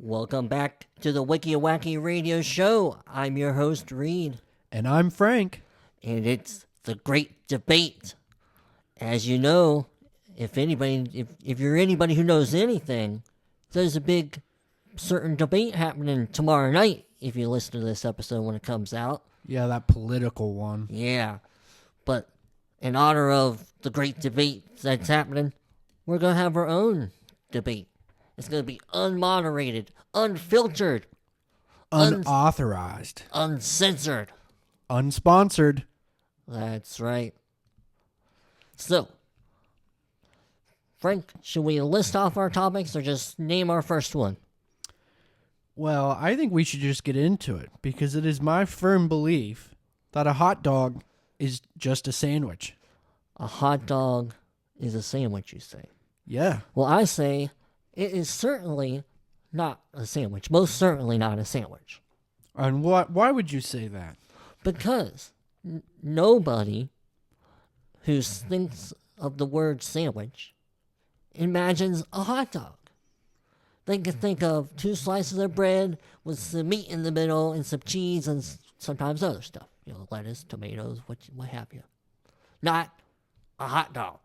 Welcome back to the Wiki Wacky Radio Show. I'm your host, Reid. And I'm Frank. And it's the great debate. As you know, if you're anybody who knows anything, there's a big certain debate happening tomorrow night if you listen to this episode when it comes out. Yeah, that political one. Yeah. But in honor of the great debate that's happening, we're going to have our own debate. It's going to be unmoderated, unfiltered, unauthorized, uncensored, unsponsored. That's right. So, Frank, should we list off our topics or just name our first one? Well, I think we should just get into it because it is my firm belief that a hot dog is just a sandwich. A hot dog is a sandwich, you say? Yeah. Well, I say it is certainly not a sandwich. Most certainly not a sandwich. And why would you say that? Because nobody who thinks of the word sandwich imagines a hot dog. They can think of 2 slices of bread with some meat in the middle and some cheese and sometimes other stuff. You know, lettuce, tomatoes, what have you. Not a hot dog.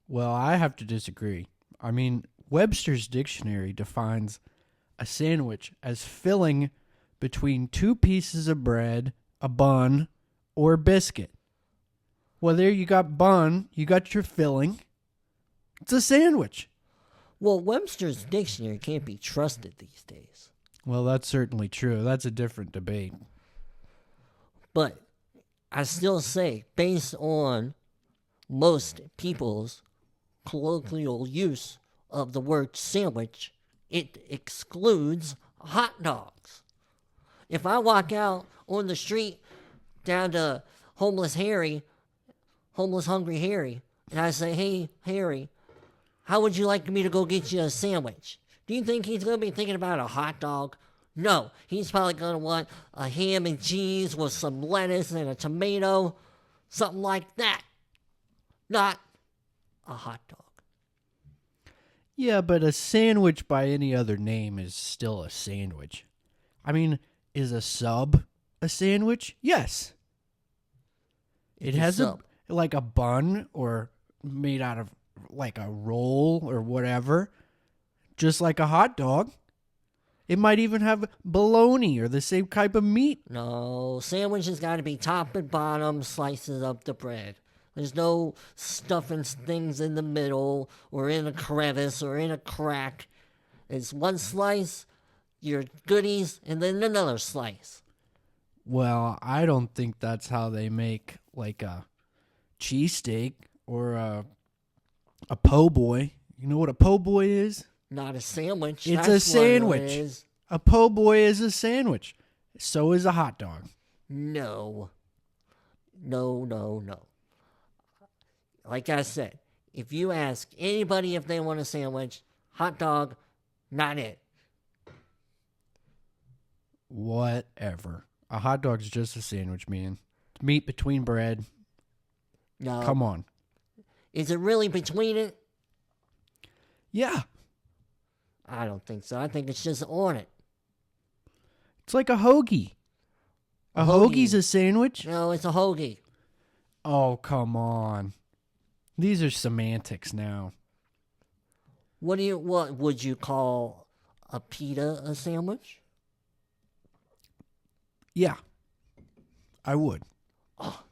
Well, I have to disagree. I mean, Webster's dictionary defines a sandwich as filling between 2 pieces of bread, a bun, or biscuit. Well, there you got bun, you got your filling. It's a sandwich. Well, Webster's dictionary can't be trusted these days. Well, that's certainly true. That's a different debate. But I still say, based on most people's colloquial use of the word sandwich, it excludes hot dogs. If I walk out on the street down to Homeless Hungry Harry, and I say, "Hey, Harry, how would you like me to go get you a sandwich?" Do you think he's going to be thinking about a hot dog? No, he's probably going to want a ham and cheese with some lettuce and a tomato, something like that. Not a hot dog. Yeah, but a sandwich by any other name is still a sandwich. I mean, is a sub a sandwich? Yes. It has a bun or made out of like a roll or whatever, just like a hot dog. It might even have bologna or the same type of meat. No, sandwich has got to be top and bottom slices of the bread. There's no stuffing things in the middle or in a crevice or in a crack. It's one slice, your goodies, and then another slice. Well, I don't think that's how they make like a cheesesteak or a po' boy. You know what a po' boy is? Not a sandwich. It's a sandwich. A po' boy is a sandwich. So is a hot dog. No. Like I said, if you ask anybody if they want a sandwich, hot dog, not it. Whatever. A hot dog's just a sandwich, man. It's meat between bread. No. Come on. Is it really between it? Yeah. I don't think so. I think it's just on it. It's like a hoagie. A hoagie's a sandwich? No, it's a hoagie. Oh, come on. These are semantics now. What would you call a pita a sandwich? Yeah. I would. Oh.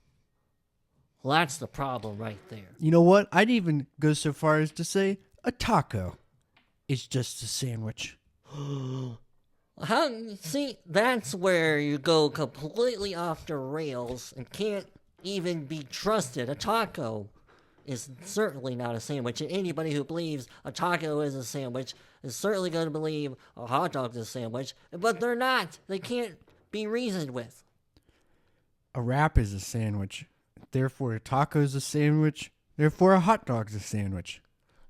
Well, that's the problem right there. You know what? I'd even go so far as to say a taco is just a sandwich. See, that's where you go completely off the rails and can't even be trusted. A taco is certainly not a sandwich, and anybody who believes a taco is a sandwich is certainly going to believe a hot dog is a sandwich, but they're not. They can't be reasoned with. A wrap is a sandwich. Therefore, a taco is a sandwich. Therefore, a hot dog's a sandwich.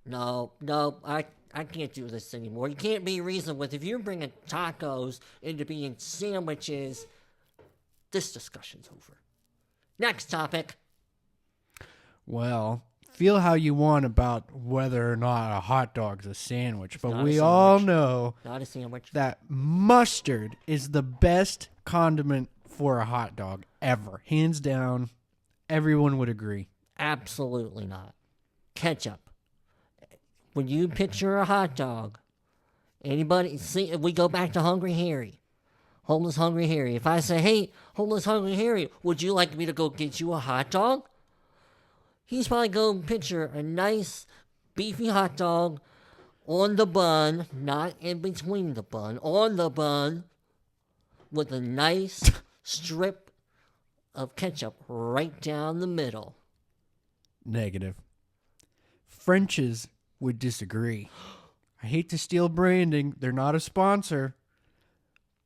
No, I can't do this anymore. You can't be reasoned with. If you're bringing tacos into being sandwiches, this discussion's over. Next topic. Well, feel how you want about whether or not a hot dog's a sandwich, but not a we all sandwich. know Not a sandwich. that mustard is the best condiment for a hot dog ever. Hands down, everyone would agree. Absolutely not. Ketchup. When you picture a hot dog, anybody see? We go back to Hungry Harry, homeless Hungry Harry. If I say, "Hey, homeless Hungry Harry, would you like me to go get you a hot dog?" He's probably going to picture a nice, beefy hot dog on the bun, not in between the bun, on the bun, with a nice strip of ketchup right down the middle. Negative. French's would disagree. I hate to steal branding. They're not a sponsor.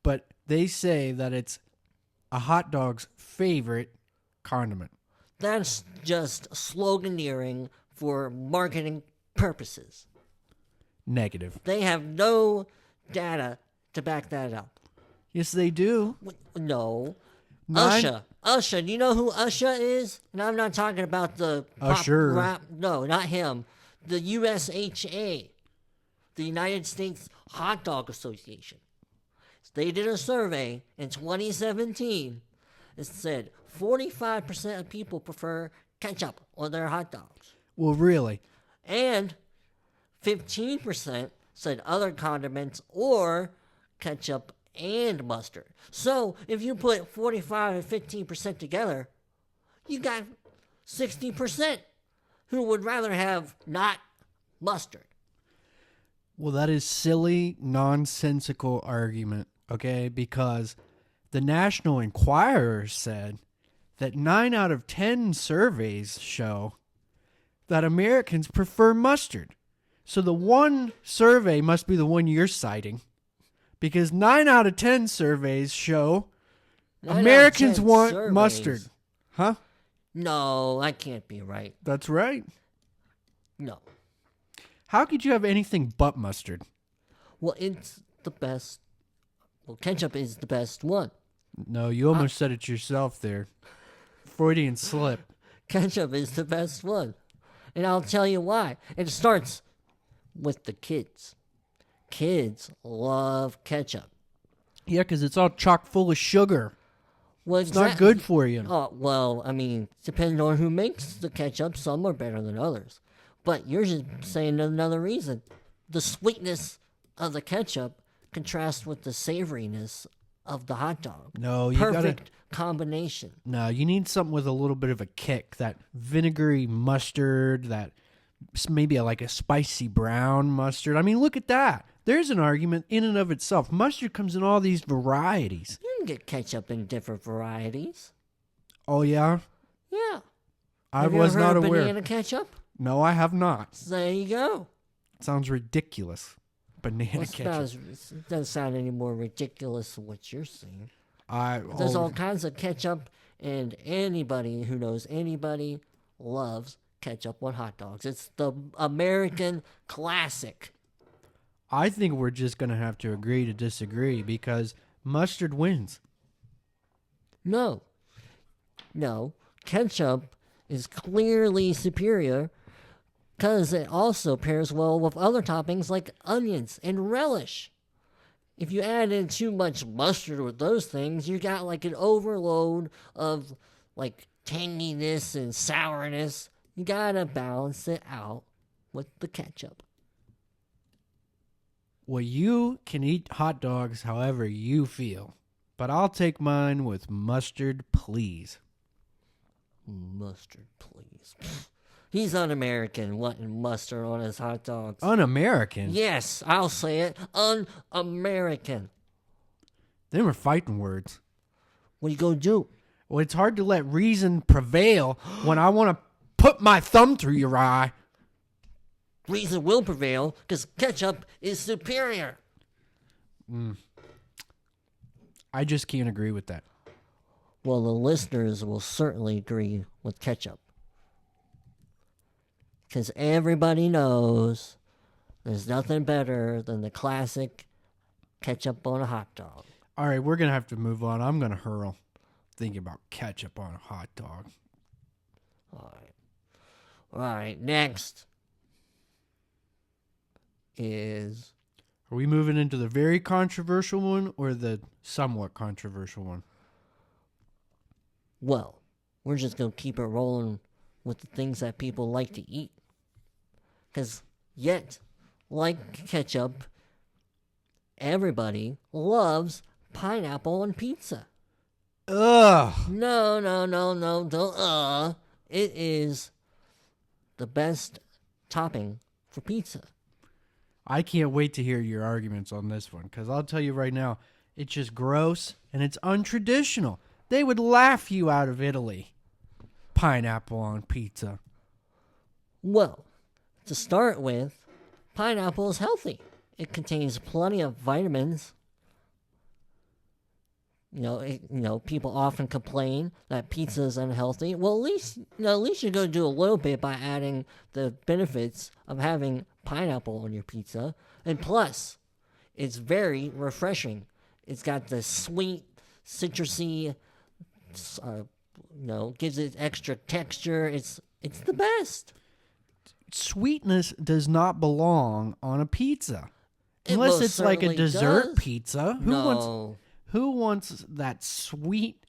But they say that it's a hot dog's favorite condiment. That's just sloganeering for marketing purposes. Negative. They have no data to back that up. Yes, they do. No. Nine- Usher. Do you know who Usher is? And I'm not talking about the pop Usher. rap. No, not him. The USHA, the United States Hot Dog Association. They did a survey in 2017. It said 45% of people prefer ketchup on their hot dogs. Well, really? And 15% said other condiments or ketchup and mustard. So if you put 45 and 15% together, you got 60% who would rather have not mustard. Well, that is silly, nonsensical argument, okay? Because the National Enquirer said that 9 out of 10 surveys show that Americans prefer mustard. So the one survey must be the one you're citing. Because 9 out of 10 surveys show 9 out of Americans 10 want surveys. mustard. Huh? No, that can't be right. That's right. No. How could you have anything but mustard? Well, it's the best. Well, ketchup is the best one. No, you almost said it yourself there. Freudian slip. Ketchup is the best one. And I'll tell you why. It starts with the kids. Kids love ketchup. Yeah, because it's all chock full of sugar. Well, It's not good for you. Oh, well, I mean, depending on who makes the ketchup, some are better than others. But you're just saying another reason. The sweetness of the ketchup contrasts with the savoriness of the hot dog. No, you Perfect combination. No, you need something with a little bit of a kick. That vinegary mustard, that maybe like a spicy brown mustard. I mean, look at that. There's an argument in and of itself. Mustard comes in all these varieties. You can get ketchup in different varieties. Oh, yeah? Yeah. I Have was you ever not heard of aware. banana ketchup? No, I have not. So there you go. Sounds ridiculous. Banana ketchup. It doesn't sound any more ridiculous than what you're saying. There's There's all kinds of ketchup, and anybody who knows anybody loves ketchup on hot dogs. It's the American classic. I think we're just going to have to agree to disagree because mustard wins. No. Ketchup is clearly superior because it also pairs well with other toppings like onions and relish. If you add in too much mustard with those things, you got like an overload of like tanginess and sourness. You gotta balance it out with the ketchup. Well, you can eat hot dogs however you feel, but I'll take mine with mustard, please. Mustard, please. He's un-American, wanting mustard on his hot dogs. Un-American? Yes, I'll say it. Un-American. They were fighting words. What are you gonna do? Well, it's hard to let reason prevail when I want to put my thumb through your eye. Reason will prevail because ketchup is superior. I just can't agree with that. Well, the listeners will certainly agree with ketchup. Because everybody knows there's nothing better than the classic ketchup on a hot dog. All right, we're going to have to move on. I'm going to hurl thinking about ketchup on a hot dog. All right. All right, next is... Are we moving into the very controversial one or the somewhat controversial one? Well, we're just going to keep it rolling with the things that people like to eat. Because yet, like ketchup, everybody loves pineapple on pizza. Ugh. No, don't. It is the best topping for pizza. I can't wait to hear your arguments on this one, because I'll tell you right now, it's just gross and it's untraditional. They would laugh you out of Italy. Pineapple on pizza. Well, to start with, pineapple is healthy. It contains plenty of vitamins. People often complain that pizza is unhealthy. Well, at least you're going to do a little bit by adding the benefits of having pineapple on your pizza. And plus, it's very refreshing. It's got the sweet, citrusy, gives it extra texture. It's the best. Sweetness does not belong on a pizza. It Unless most it's like a certainly dessert does. pizza. Who wants that sweet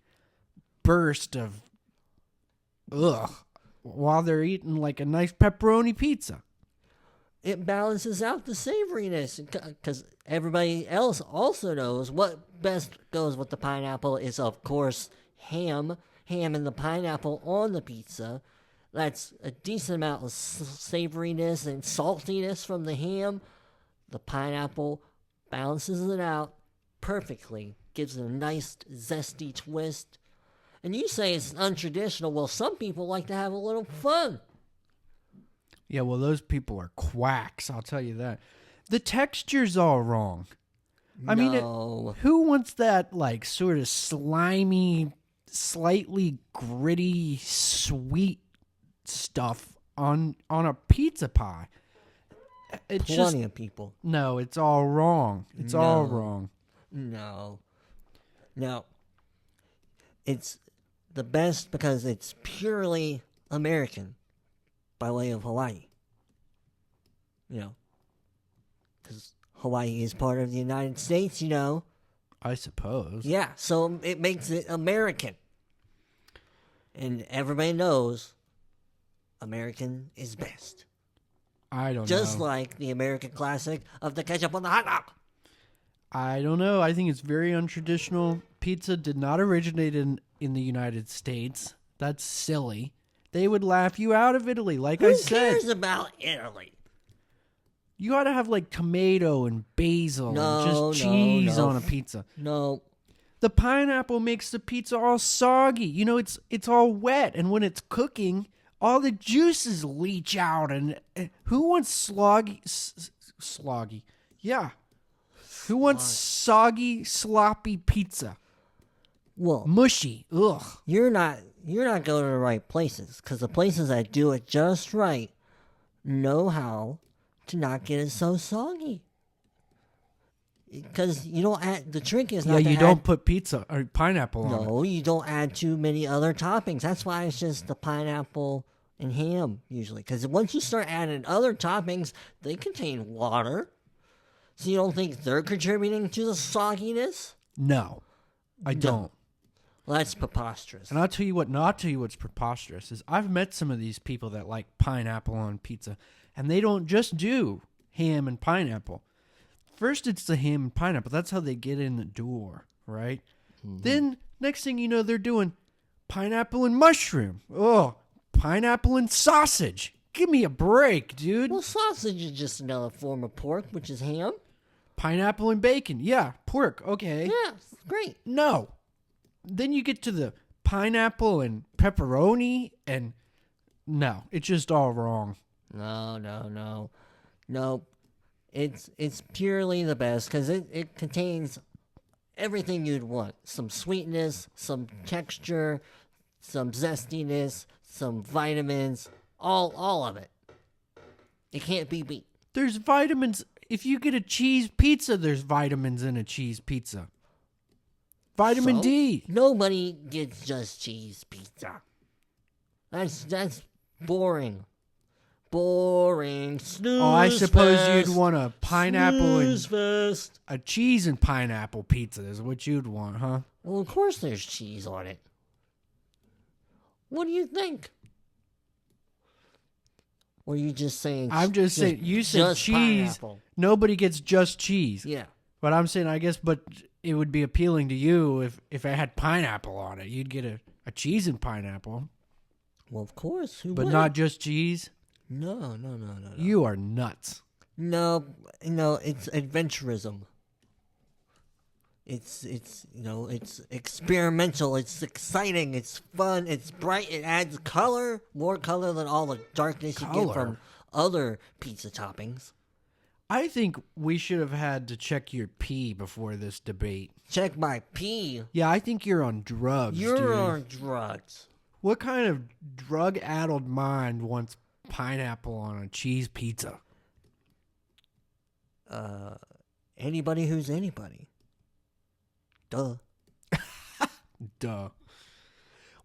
burst of while they're eating like a nice pepperoni pizza? It balances out the savoriness because everybody else also knows what best goes with the pineapple is, of course, ham and the pineapple on the pizza. That's a decent amount of savoriness and saltiness from the ham. The pineapple balances it out perfectly, gives it a nice zesty twist. And you say it's untraditional. Well, some people like to have a little fun. Yeah, well, those people are quacks, I'll tell you that. The texture's all wrong. I mean, who wants that, like, sort of slimy, slightly gritty, sweet stuff on a pizza pie? It's Plenty of people. No, it's all wrong. It's all wrong. No. It's the best because it's purely American by way of Hawaii. Because Hawaii is part of the United States, I suppose. Yeah, so it makes it American. And everybody knows American is best. I don't know. Just like the American classic of the ketchup on the hot dog. I don't know. I think it's very untraditional. Pizza did not originate in the United States. That's silly. They would laugh you out of Italy, like I said. Who cares about Italy? You ought to have like tomato and basil and just cheese on a pizza. No. The pineapple makes the pizza all soggy. It's all wet, and when it's cooking, all the juices leach out. And who wants sloggy? Yeah. Who wants soggy, sloppy pizza? Well, mushy. Ugh. You're not going to the right places, because the places that do it just right know how to not get it so soggy. Because you don't add, the trick is not to you don't put pizza or pineapple on it. No, you don't add too many other toppings. That's why it's just the pineapple and ham usually. Because once you start adding other toppings, they contain water. So you don't think they're contributing to the sogginess? No, I don't. Well, that's preposterous. And I'll tell you what's preposterous is I've met some of these people that like pineapple on pizza, and they don't just do ham and pineapple. First, it's the ham and pineapple. That's how they get in the door, right? Mm-hmm. Then, next thing you know, they're doing pineapple and mushroom. Oh, pineapple and sausage. Give me a break, dude. Well, sausage is just another form of pork, which is ham. Pineapple and bacon. Yeah, pork. Okay. Yeah, great. No. Then you get to the pineapple and pepperoni, and no, it's just all wrong. No. It's purely the best because it contains everything you'd want. Some sweetness, some texture, some zestiness, some vitamins, all of it. It can't be beat. There's vitamins. If you get a cheese pizza, there's vitamins in a cheese pizza. Vitamin D. Nobody gets just cheese pizza. That's boring. Boring. Snooze Oh, I suppose fest. you'd want a pineapple Snooze and fest. a cheese and pineapple pizza is what you'd want, huh? Well, of course there's cheese on it. What do you think? Or are you just saying... I'm just saying, you said just cheese. pineapple? Nobody gets just cheese. Yeah. But I'm saying, I guess, but it would be appealing to you if it had pineapple on it. You'd get a cheese and pineapple. Well, of course. Who But would? not just cheese? No. You are nuts. No, it's adventurism. It's it's experimental, it's exciting, it's fun, it's bright, it adds color, more color than all the darkness you get from other pizza toppings. I think we should have had to check your pee before this debate. Check my pee. Yeah, I think you're on drugs, You're dude. on drugs. What kind of drug-addled mind wants pineapple on a cheese pizza? Anybody who's anybody. Duh. Duh.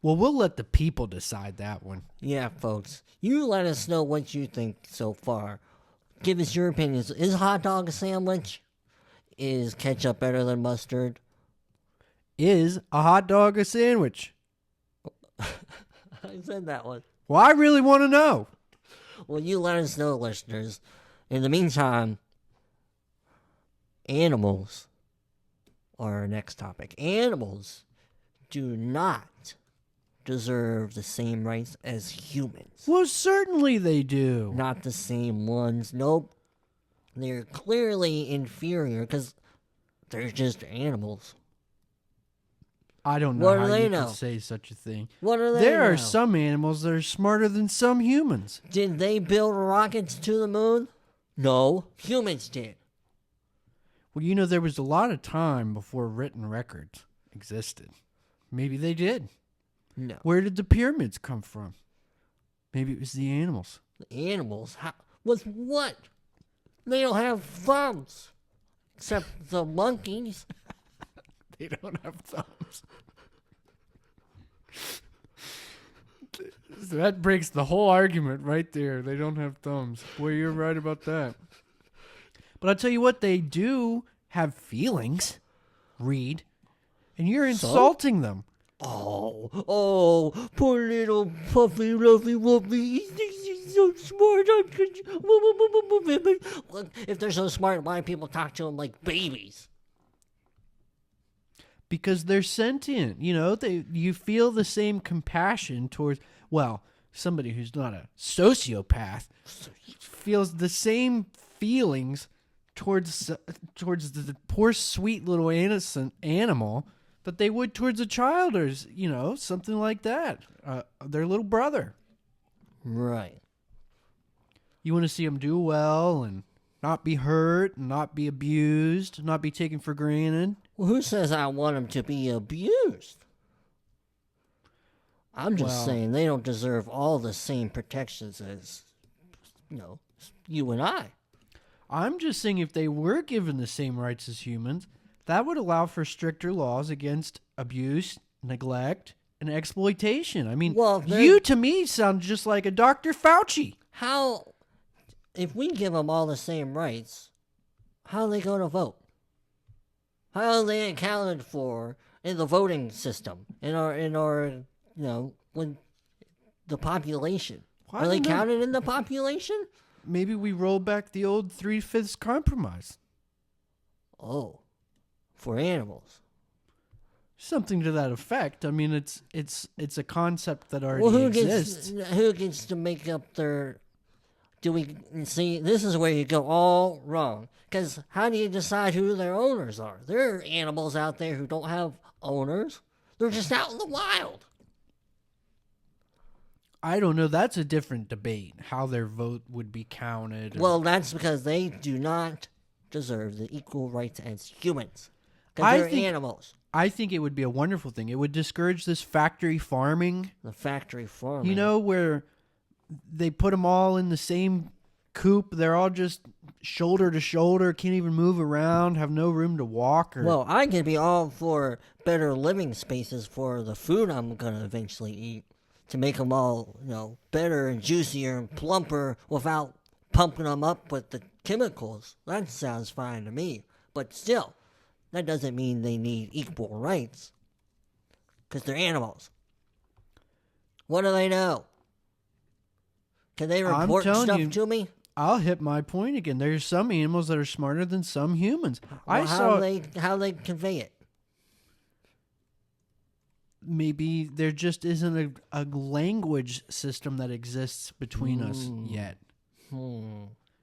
Well, we'll let the people decide that one. Yeah, folks. You let us know what you think so far. Give us your opinions. Is hot dog a sandwich? Is ketchup better than mustard? Is a hot dog a sandwich? I said that one. Well, I really want to know. Well, you let us know, listeners. In the meantime, animals are our next topic. Animals do not deserve the same rights as humans. Well, certainly they do. Not the same ones. Nope. They're clearly inferior because they're just animals. I don't know What how do they you know? can say such a thing. What are they There know? are some animals that are smarter than some humans. Did they build rockets to the moon? No. Humans did. Well, you know, there was a lot of time before written records existed. Maybe they did. No. Where did the pyramids come from? Maybe it was the animals. The animals? How, with what? They don't have thumbs. Except the monkeys. They don't have thumbs. That breaks the whole argument right there. They don't have thumbs. Boy, you're right about that. But I'll tell you what, they do have feelings, Reid. And you're insulting them. Oh, poor little puffy, lovely, woofy. He's so smart. Look, if they're so smart, why do people talk to them like babies? Because they're sentient. You know, you feel the same compassion towards, well, somebody who's not a sociopath feels the same feelings towards the poor, sweet little innocent animal that they would towards a child or, you know, something like that. Their little brother. Right. You want to see them do well and not be hurt, and not be abused, not be taken for granted. Well, who says I want them to be abused? I'm just saying they don't deserve all the same protections as, you and I. I'm just saying if they were given the same rights as humans, that would allow for stricter laws against abuse, neglect, and exploitation. I mean, you to me sound just like a Dr. Fauci. How, if we give them all the same rights, how are they going to vote? How are they accounted for in the voting system, in our when the population? Are they counted in the population? Maybe we roll back the old 3/5 compromise. Oh, for animals. Something to that effect. I mean, it's a concept that already exists. Who gets to make up their? Do we see? This is where you go all wrong. Because how do you decide who their owners are? There are animals out there who don't have owners. They're just out in the wild. I don't know. That's a different debate, how their vote would be counted. Well, that's because they do not deserve the equal rights as humans. Because they're animals. I think it would be a wonderful thing. It would discourage this factory farming. The factory farming. You know, where they put them all in the same coop. They're all just shoulder to shoulder, can't even move around, have no room to walk. Well, I could be all for better living spaces for the food I'm going to eventually eat. to make them all, better and juicier and plumper without pumping them up with the chemicals. That sounds fine to me. But still, that doesn't mean they need equal rights. Because they're animals. What do they know? Can they report stuff to me? I'll hit my point again. There's some animals that are smarter than some humans. Well, how they convey it? Maybe there just isn't a language system that exists between us yet.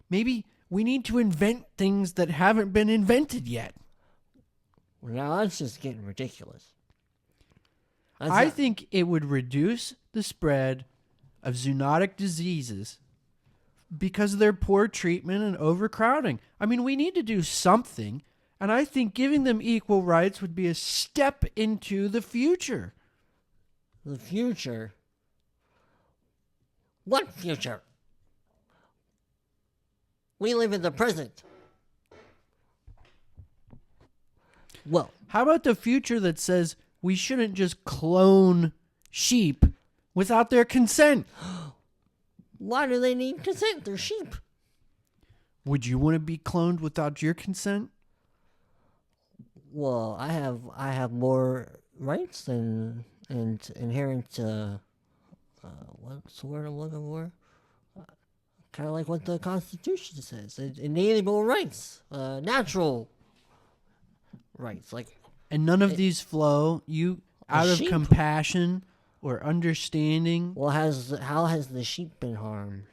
Maybe we need to invent things that haven't been invented yet. Well, now that's just getting ridiculous. I think it would reduce the spread of zoonotic diseases because of their poor treatment and overcrowding. I mean, we need to do something, and I think giving them equal rights would be a step into the future. The future? What future? We live in the present. Well, how about the future that says we shouldn't just clone sheep without their consent? Why do they need consent? They're sheep. Would you want to be cloned without your consent? Well, I have more rights than inherent. What's the word I'm looking for? Kind of like what the Constitution says. Inalienable rights, natural rights, like. And none of these flow out of sheep. compassion or understanding. Well, how has the sheep been harmed?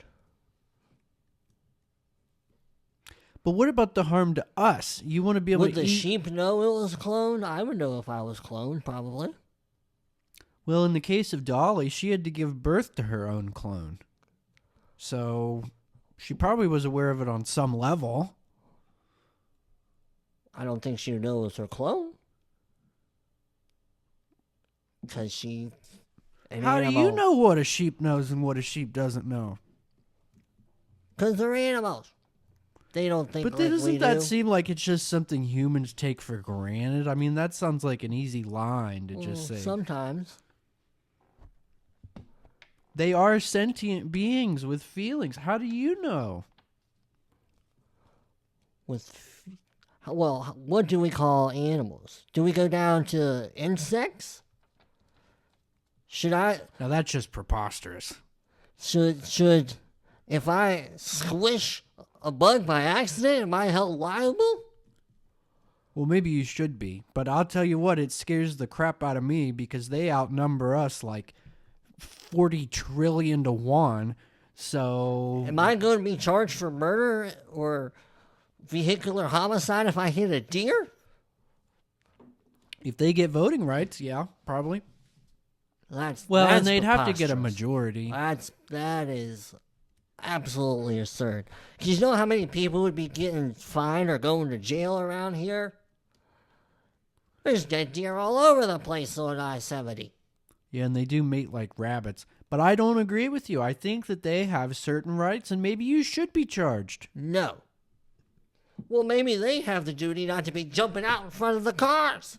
But what about the harm to us? You want to be able Would to the eat? sheep know it was cloned? I would know if I was cloned, probably. Well, in the case of Dolly, she had to give birth to her own clone. So she probably was aware of it on some level. I don't think she would know it was her clone. Because she... How do you know what a sheep knows and what a sheep doesn't know? Because they're animals. They don't think But like doesn't we that do. seem like it's just something humans take for granted? I mean, that sounds like an easy line to just say. Sometimes. They are sentient beings with feelings. How do you know? Well, what do we call animals? Do we go down to insects? Should I... Now, that's just preposterous. Should... If I squish a bug by accident, am I held liable? Well, maybe you should be. But I'll tell you what, it scares the crap out of me because they outnumber us like 40 trillion to 1. So... Am I going to be charged for murder or vehicular homicide if I hit a deer? If they get voting rights, yeah, probably. That's and they'd have to get a majority. That is absolutely absurd. Because you know how many people would be getting fined or going to jail around here? There's dead deer all over the place on I-70. Yeah, and they do mate like rabbits. But I don't agree with you. I think that they have certain rights, and maybe you should be charged. No. Well, maybe they have the duty not to be jumping out in front of the cars.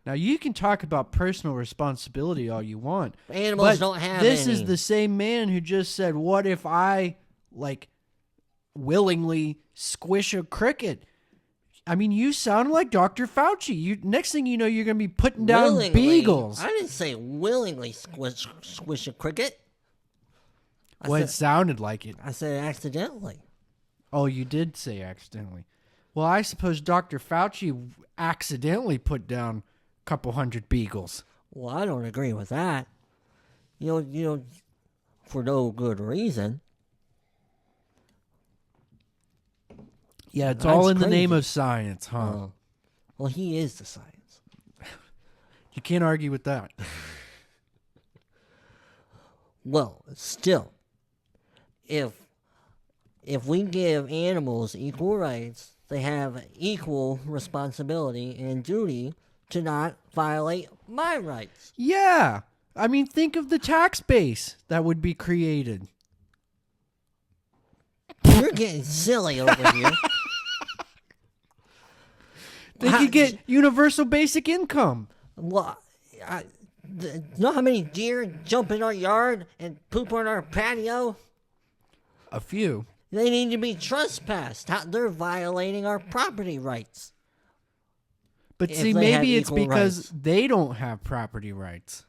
Now, you can talk about personal responsibility all you want. Animals don't have this any. is the same man who just said, what if I, willingly squish a cricket? I mean, you sound like Dr. Fauci. Next thing you know, you're going to be putting down Willingly? beagles. I didn't say willingly squish a cricket. It sounded like it. I said accidentally. Oh, you did say accidentally. Well, I suppose Dr. Fauci accidentally put down a couple hundred beagles. Well, I don't agree with that. You know, for no good reason. Yeah, it's That's all in the crazy. name of science, huh? Well, he is the science. You can't argue with that. Well, still, if we give animals equal rights, they have equal responsibility and duty to not violate my rights. Yeah. I mean, think of the tax base that would be created. You're getting silly over here. They could get universal basic income. Well, You know how many deer jump in our yard and poop on our patio? A few. They need to be trespassed. They're violating our property rights. But If see, they have maybe it's equal because rights. they don't have property rights.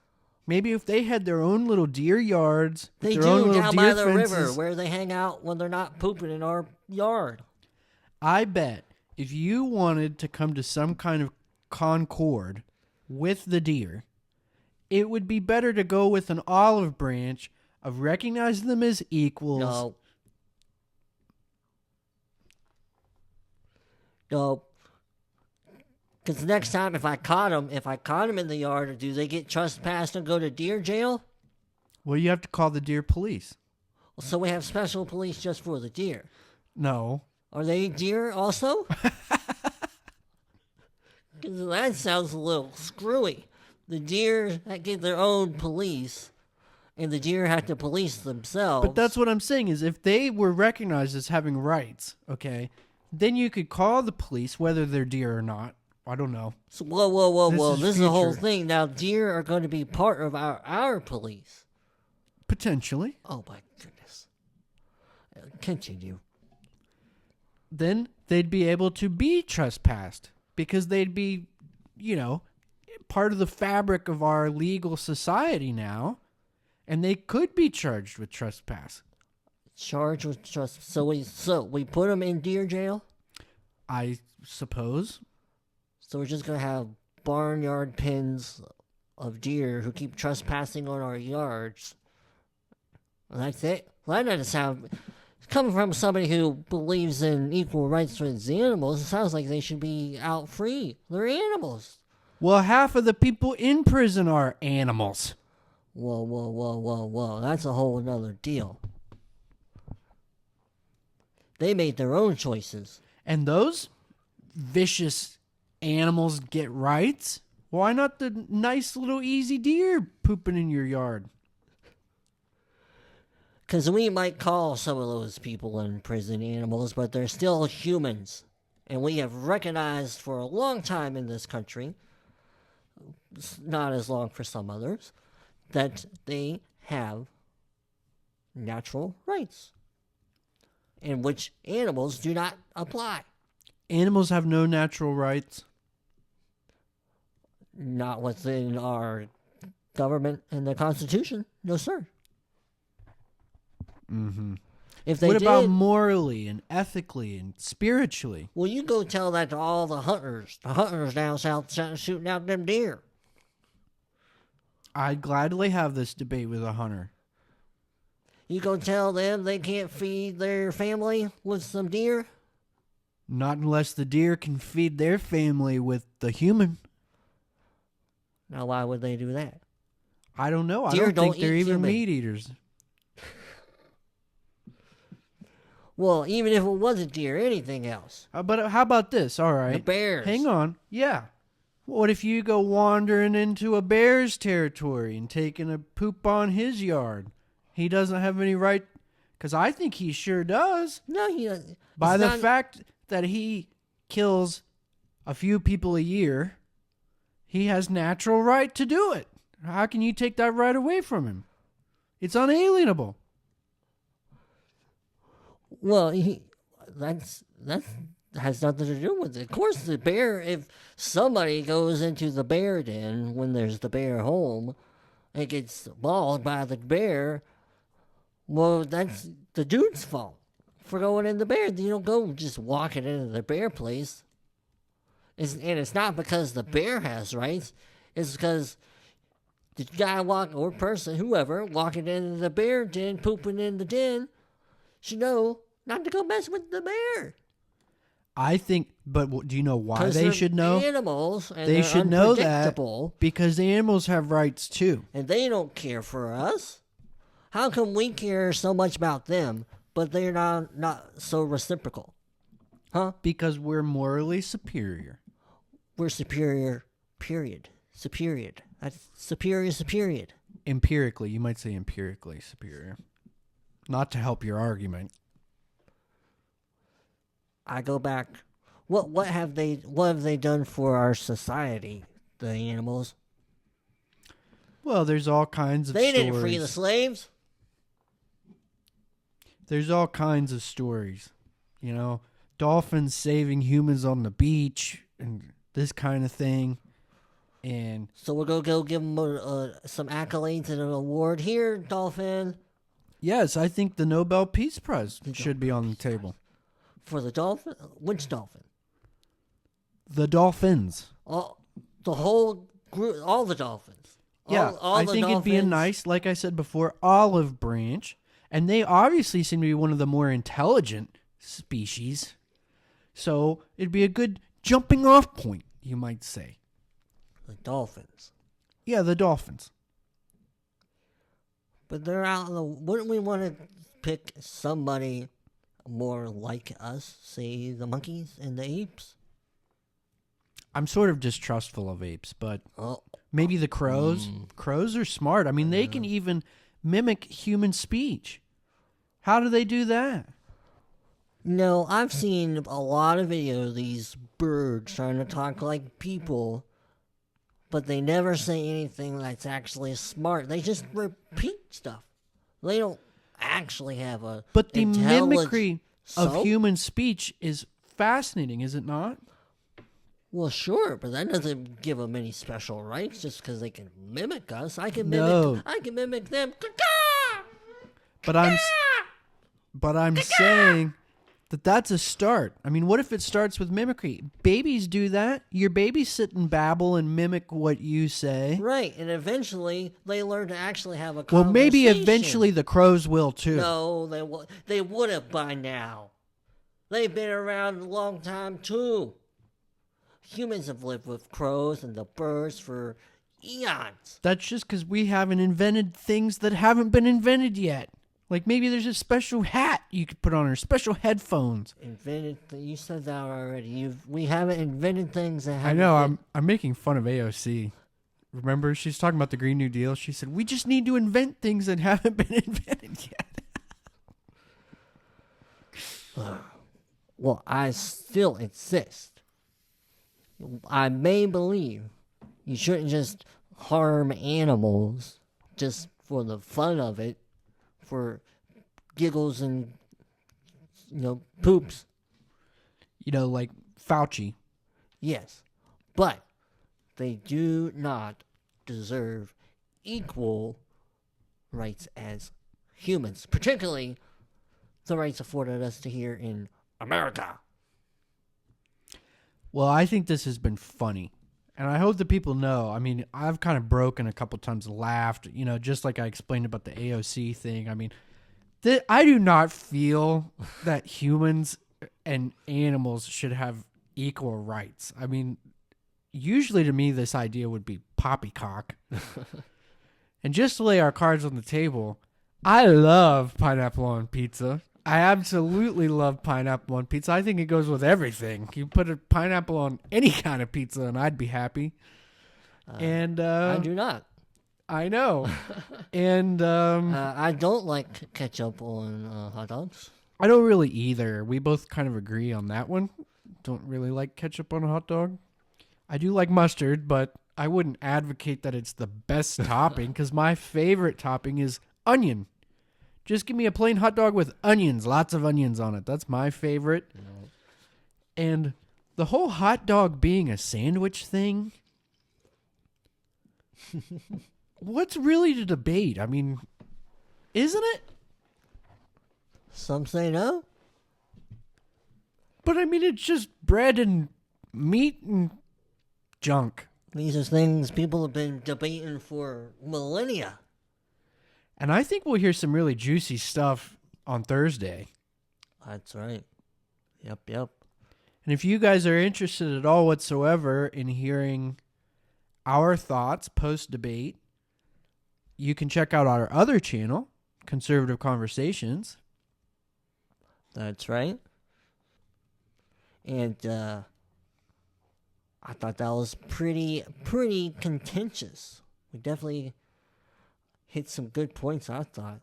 Maybe if they had their own little deer yards, They their own do little down deer by the river fences, where they hang out when they're not pooping in our yard. I bet if you wanted to come to some kind of concord with the deer, it would be better to go with an olive branch of recognizing them as equals. No. Because next time, if I caught them in the yard, do they get trespassed and go to deer jail? Well, you have to call the deer police. So we have special police just for the deer. No. Are they deer also? Because that sounds a little screwy. The deer get their own police, and the deer have to police themselves. But that's what I'm saying is if they were recognized as having rights, okay, then you could call the police whether they're deer or not. I don't know. So, whoa. This is the whole future. thing. Now, deer are going to be part of our police. Potentially. Oh, my goodness. Continue. Then they'd be able to be trespassed because they'd be, part of the fabric of our legal society now, and they could be charged with trespass. Charged with trespass. So we put them in deer jail? I suppose. So we're just going to have barnyard pens of deer who keep trespassing on our yards. And that's it? Well, that doesn't sound... Coming from somebody who believes in equal rights for the animals, it sounds like they should be out free. They're animals. Well, half of the people in prison are animals. Whoa. That's a whole nother deal. They made their own choices. And those vicious animals get rights? Why not the nice little easy deer pooping in your yard? Because we might call some of those people in prison animals, but they're still humans. And we have recognized for a long time in this country, not as long for some others, that they have natural rights, in which animals do not apply. Animals have no natural rights. Not within our government and the Constitution. No, sir. Mm-hmm. If they What about did, morally and ethically and spiritually? well, you go tell that to all the hunters. The hunters down south shooting out them deer. I'd gladly have this debate with a hunter. You go tell them they can't feed their family with some deer? Not unless the deer can feed their family with the human. Now, why would they do that? I don't know. Deer I don't don't think they're eat even human. meat eaters. Well, even if it wasn't deer, anything else. But how about this? All right. The bears. Hang on. Yeah. What if you go wandering into a bear's territory and taking a poop on his yard? He doesn't have any right, because I think he sure does. No, he doesn't. By It's the not- fact that he kills a few people a year, he has natural right to do it. How can you take that right away from him? It's unalienable. Well, that has nothing to do with it. Of course, the bear, if somebody goes into the bear den when there's the bear home and gets mauled by the bear, well, that's the dude's fault for going in the bear. You don't go just walking into the bear place. And it's not because the bear has rights. It's because the guy or person, whoever, walking into the bear den, pooping in the den, should know not to go mess with the bear. I think, but do you know why 'Cause they they're should know? Animals, and They they're should know that unpredictable, because the animals have rights too. and they don't care for us. How come we care so much about them, but they're not so reciprocal? Huh? Because we're morally superior. We're superior, period. Superior. That's superior. Empirically, you might say empirically superior. Not to help your argument. I go back. What have they done for our society, the animals? Well, there's all kinds of They stories. didn't free the slaves. There's all kinds of stories. You know, dolphins saving humans on the beach and this kind of thing. And So we're going to go give them some accolades and an award here, dolphin. yes, I think the Nobel Peace Prize should be on the table. For the dolphin? Which dolphin? The dolphins. The whole group, all the dolphins. I think it'd be a nice, like I said before, olive branch. And they obviously seem to be one of the more intelligent species. So it'd be a good jumping off point, you might say. The dolphins. Yeah, the dolphins. But they're out. Wouldn't we want to pick somebody more like us? Say the monkeys and the apes? I'm sort of distrustful of apes, but maybe the crows. Crows are smart. I mean, they can even mimic human speech. How do they do that? No, I've seen a lot of videos of these birds trying to talk like people, but they never say anything that's actually smart. They just repeat stuff. They don't actually have a. But the mimicry of So? human speech is fascinating, is it not? Well, sure, but that doesn't give them any special rights just because they can mimic us. I can mimic them. But I'm saying that that's a start. I mean, what if it starts with mimicry? Babies do that. Your babies sit and babble and mimic what you say. Right, and eventually they learn to actually have a Well, conversation. maybe eventually the crows will too. No, they would have by now. They've been around a long time too. Humans have lived with crows and the birds for eons. That's just because we haven't invented things that haven't been invented yet. Like maybe there's a special hat you could put on, or special headphones. You said that already. We haven't invented things that haven't. I know. I'm making fun of AOC. Remember, she's talking about the Green New Deal. She said, we just need to invent things that haven't been invented yet. Well, I still insist. I may believe you shouldn't just harm animals just for the fun of it, for giggles and, poops. Like Fauci. Yes, but they do not deserve equal rights as humans, particularly the rights afforded us to here in America. Well, I think this has been funny. And I hope that people know. I mean, I've kind of broken a couple times, laughed, just like I explained about the AOC thing. I mean, I do not feel that humans and animals should have equal rights. I mean, usually to me, this idea would be poppycock. And just to lay our cards on the table, I love pineapple on pizza. I absolutely love pineapple on pizza. I think it goes with everything. You put a pineapple on any kind of pizza and I'd be happy. I do not. I know. And I don't like ketchup on hot dogs. I don't really either. We both kind of agree on that one. Don't really like ketchup on a hot dog. I do like mustard, but I wouldn't advocate that it's the best topping because my favorite topping is onion. Just give me a plain hot dog with onions, lots of onions on it. That's my favorite. No. And the whole hot dog being a sandwich thing, what's really to debate? I mean, isn't it? Some say no. But I mean, it's just bread and meat and junk. These are things people have been debating for millennia. And I think we'll hear some really juicy stuff on Thursday. That's right. Yep. And if you guys are interested at all whatsoever in hearing our thoughts post-debate, you can check out our other channel, Conservative Conversations. That's right. And I thought that was pretty contentious. We definitely hit some good points, I thought.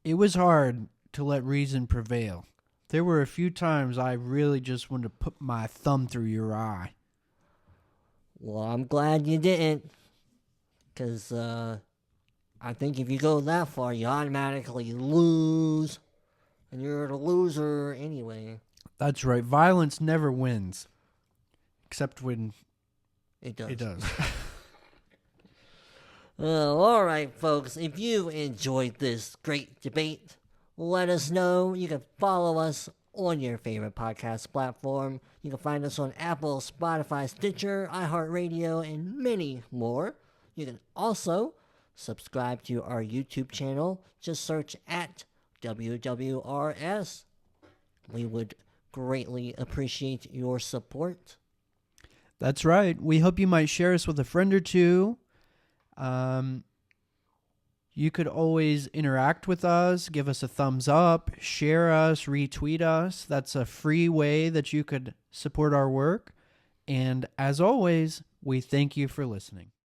It was hard to let reason prevail. There were a few times I really just wanted to put my thumb through your eye. Well, I'm glad you didn't. Because I think if you go that far, you automatically lose. And you're the loser anyway. That's right. Violence never wins. Except when It does. it does. All right, folks. If you enjoyed this great debate, let us know. You can follow us on your favorite podcast platform. You can find us on Apple, Spotify, Stitcher, iHeartRadio, and many more. You can also subscribe to our YouTube channel. Just search at WWRS. We would greatly appreciate your support. That's right. We hope you might share us with a friend or two. You could always interact with us, give us a thumbs up, share us, retweet us. That's a free way that you could support our work. And as always, we thank you for listening.